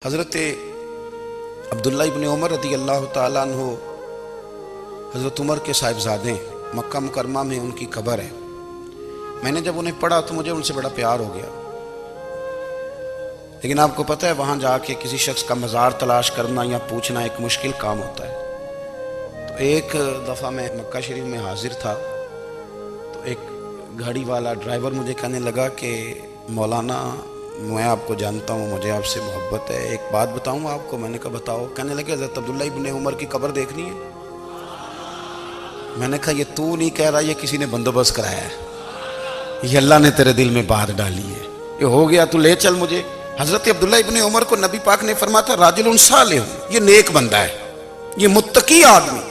حضرت عبداللہ ابن عمر رضی اللہ تعالیٰ عنہ حضرت عمر کے صاحبزادے، مکہ مکرمہ میں ان کی قبر ہے۔ میں نے جب انہیں پڑھا تو مجھے ان سے بڑا پیار ہو گیا، لیکن آپ کو پتہ ہے وہاں جا کے کسی شخص کا مزار تلاش کرنا یا پوچھنا ایک مشکل کام ہوتا ہے۔ تو ایک دفعہ میں مکہ شریف میں حاضر تھا تو ایک گاڑی والا ڈرائیور مجھے کہنے لگا کہ مولانا میں آپ کو جانتا ہوں، مجھے آپ سے محبت ہے، ایک بات بتاؤں آپ کو۔ میں نے کہا بتاؤ۔ کہنے لگے حضرت عبداللہ ابن عمر کی قبر دیکھنی ہے۔ میں نے کہا یہ تو نہیں کہہ رہا، یہ کسی نے بندوبست کرایا ہے، یہ اللہ نے تیرے دل میں بات ڈالی ہے، یہ ہو گیا، تو لے چل مجھے۔ حضرت عبداللہ ابن عمر کو نبی پاک نے فرمایا تھا راجل صالح، یہ نیک بندہ ہے، یہ متقی آدمی۔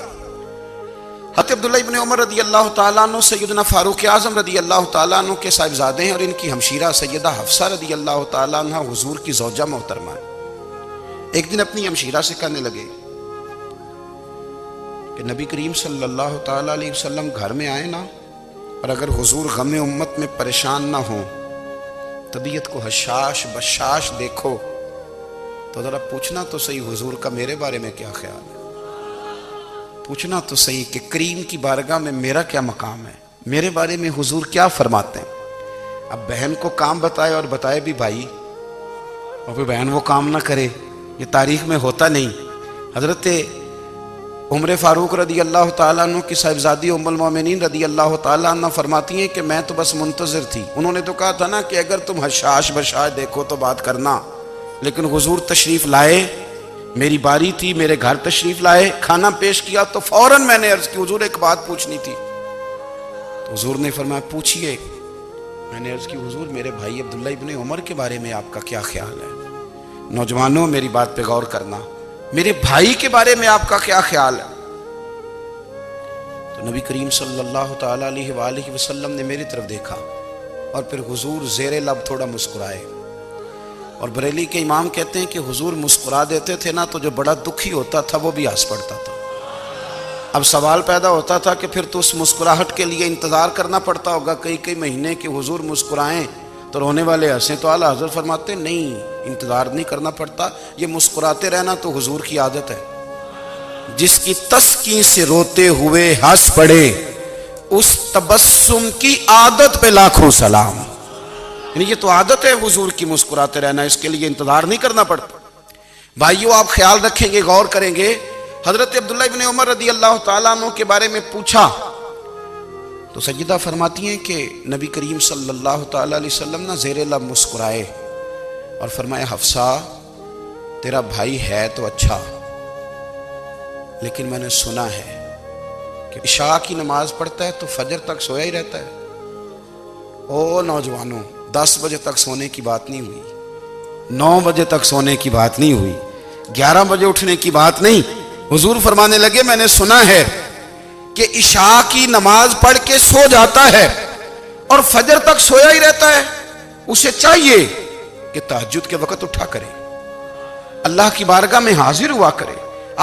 حضرت عبداللہ ابن عمر رضی اللہ تعالیٰ عنہ سیدنا فاروق اعظم رضی اللہ تعالیٰ عنہ کے صاحبزادے ہیں، اور ان کی ہمشیرہ سیدہ حفصہ رضی اللہ تعالیٰ عنہ حضور کی زوجہ محترمہ ہے۔ ایک دن اپنی ہمشیرہ سے کہنے لگے کہ نبی کریم صلی اللہ تعالیٰ علیہ وسلم گھر میں آئے نا، اور اگر حضور غم امت میں پریشان نہ ہوں، طبیعت کو حشاش بشاش دیکھو، تو ذرا پوچھنا تو صحیح حضور کا میرے بارے میں کیا خیال ہے، پوچھنا تو صحیح کہ کریم کی بارگاہ میں میرا کیا مقام ہے، میرے بارے میں حضور کیا فرماتے ہیں۔ اب بہن کو کام بتائے، اور بتائے بھی بھائی، اور پھر بہن وہ کام نہ کرے، یہ تاریخ میں ہوتا نہیں۔ حضرت عمر فاروق رضی اللہ تعالیٰ عنہ کی صاحبزادی ام المومنین رضی اللہ تعالیٰ عنہ فرماتی ہیں کہ میں تو بس منتظر تھی۔ انہوں نے تو کہا تھا نا کہ اگر تم حشاش بشاش دیکھو تو بات کرنا، لیکن حضور تشریف لائے، میری باری تھی، میرے گھر تشریف لائے، کھانا پیش کیا تو فوراً میں نے عرض کی حضور ایک بات پوچھنی تھی۔ تو حضور نے فرمایا پوچھئے۔ میں نے عرض کی حضور میرے بھائی عبداللہ ابن عمر کے بارے میں آپ کا کیا خیال ہے؟ نوجوانوں میری بات پہ غور کرنا، میرے بھائی کے بارے میں آپ کا کیا خیال ہے؟ تو نبی کریم صلی اللہ تعالیٰ علیہ وآلہ وسلم نے میری طرف دیکھا، اور پھر حضور زیر لب تھوڑا مسکرائے، اور بریلی کے امام کہتے ہیں کہ حضور مسکرا دیتے تھے نا تو جو بڑا دکھی ہوتا تھا وہ بھی ہنس پڑتا تھا۔ اب سوال پیدا ہوتا تھا کہ پھر تو اس مسکراہٹ کے لیے انتظار کرنا پڑتا ہوگا کئی مہینے کہ حضور مسکرائیں تو رونے والے ہنسیں، تو اعلیٰ حضرت فرماتے نہیں، انتظار نہیں کرنا پڑتا، یہ مسکراتے رہنا تو حضور کی عادت ہے۔ جس کی تسکین سے روتے ہوئے ہنس پڑے، اس تبسم کی عادت پہ لاکھوں سلام۔ یعنی یہ تو عادت ہے حضور کی مسکراتے رہنا، اس کے لیے انتظار نہیں کرنا پڑتا۔ بھائیو آپ خیال رکھیں گے، غور کریں گے، حضرت عبداللہ ابن عمر رضی اللہ تعالیٰ عنہ کے بارے میں پوچھا تو سیدہ فرماتی ہیں کہ نبی کریم صلی اللہ تعالیٰ علیہ وسلم نہ زیر لب مسکرائے اور فرمایا حفصہ تیرا بھائی ہے تو اچھا، لیکن میں نے سنا ہے کہ عشاء کی نماز پڑھتا ہے تو فجر تک سویا ہی رہتا ہے۔ او نوجوانوں، 10 بجے تک سونے کی بات نہیں ہوئی، 9 بجے تک سونے کی بات نہیں ہوئی، 11 بجے اٹھنے کی بات نہیں۔ حضور فرمانے لگے میں نے سنا ہے کہ عشاء کی نماز پڑھ کے سو جاتا ہے اور فجر تک سویا ہی رہتا ہے، اسے چاہیے کہ تہجد کے وقت اٹھا کرے، اللہ کی بارگاہ میں حاضر ہوا کرے،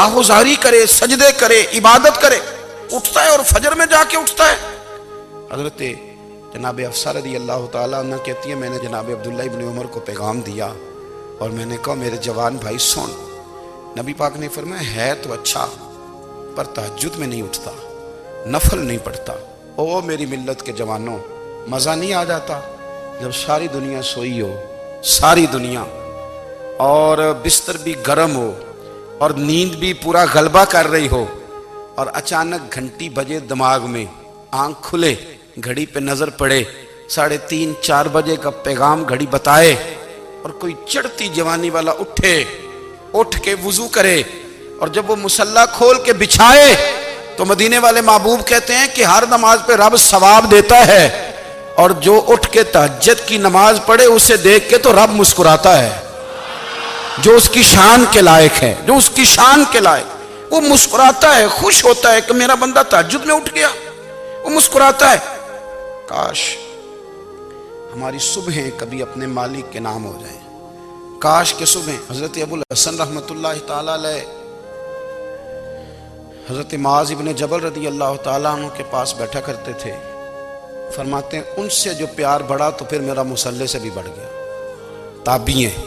آہوزاری کرے، سجدے کرے، عبادت کرے، اٹھتا ہے اور فجر میں جا کے اٹھتا ہے۔ حضرت جناب حفصہ رضی اللہ تعالیٰ عنہ کہتی ہے میں نے جناب عبداللہ ابن عمر کو پیغام دیا اور میں نے کہا میرے جوان بھائی سن، نبی پاک نے فرمایا ہے تو اچھا پر تہجد میں نہیں اٹھتا، نفل نہیں پڑھتا۔ او میری ملت کے جوانوں، مزہ نہیں آ جاتا جب ساری دنیا سوئی ہو، ساری دنیا، اور بستر بھی گرم ہو اور نیند بھی پورا غلبہ کر رہی ہو، اور اچانک گھنٹی بجے دماغ میں، آنکھ کھلے، گھڑی پہ نظر پڑے، 3:30 4 بجے کا پیغام گھڑی بتائے، اور کوئی چڑھتی جوانی والا اٹھ کے وضو کرے، اور جب وہ مصلی کھول کے بچھائے تو مدینے والے محبوب کہتے ہیں کہ ہر نماز پہ رب ثواب دیتا ہے، اور جو اٹھ کے تہجد کی نماز پڑھے اسے دیکھ کے تو رب مسکراتا ہے، جو اس کی شان کے لائق ہے، جو اس کی شان کے لائق، وہ مسکراتا ہے، خوش ہوتا ہے کہ میرا بندہ تہجد میں اٹھ گیا، وہ مسکراتا ہے۔ کاش ہماری صبحیں کبھی اپنے مالک کے نام ہو جائیں، کاش کے صبحیں۔ حضرت ابو الحسن رحمۃ اللہ تعالیٰ علیہ حضرت معاذ ابن جبل رضی اللہ تعالیٰ عنہ کے پاس بیٹھا کرتے تھے، فرماتے ہیں ان سے جو پیار بڑھا تو پھر میرا مصلی سے بھی بڑھ گیا۔ تابعی ہیں،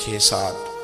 6-7,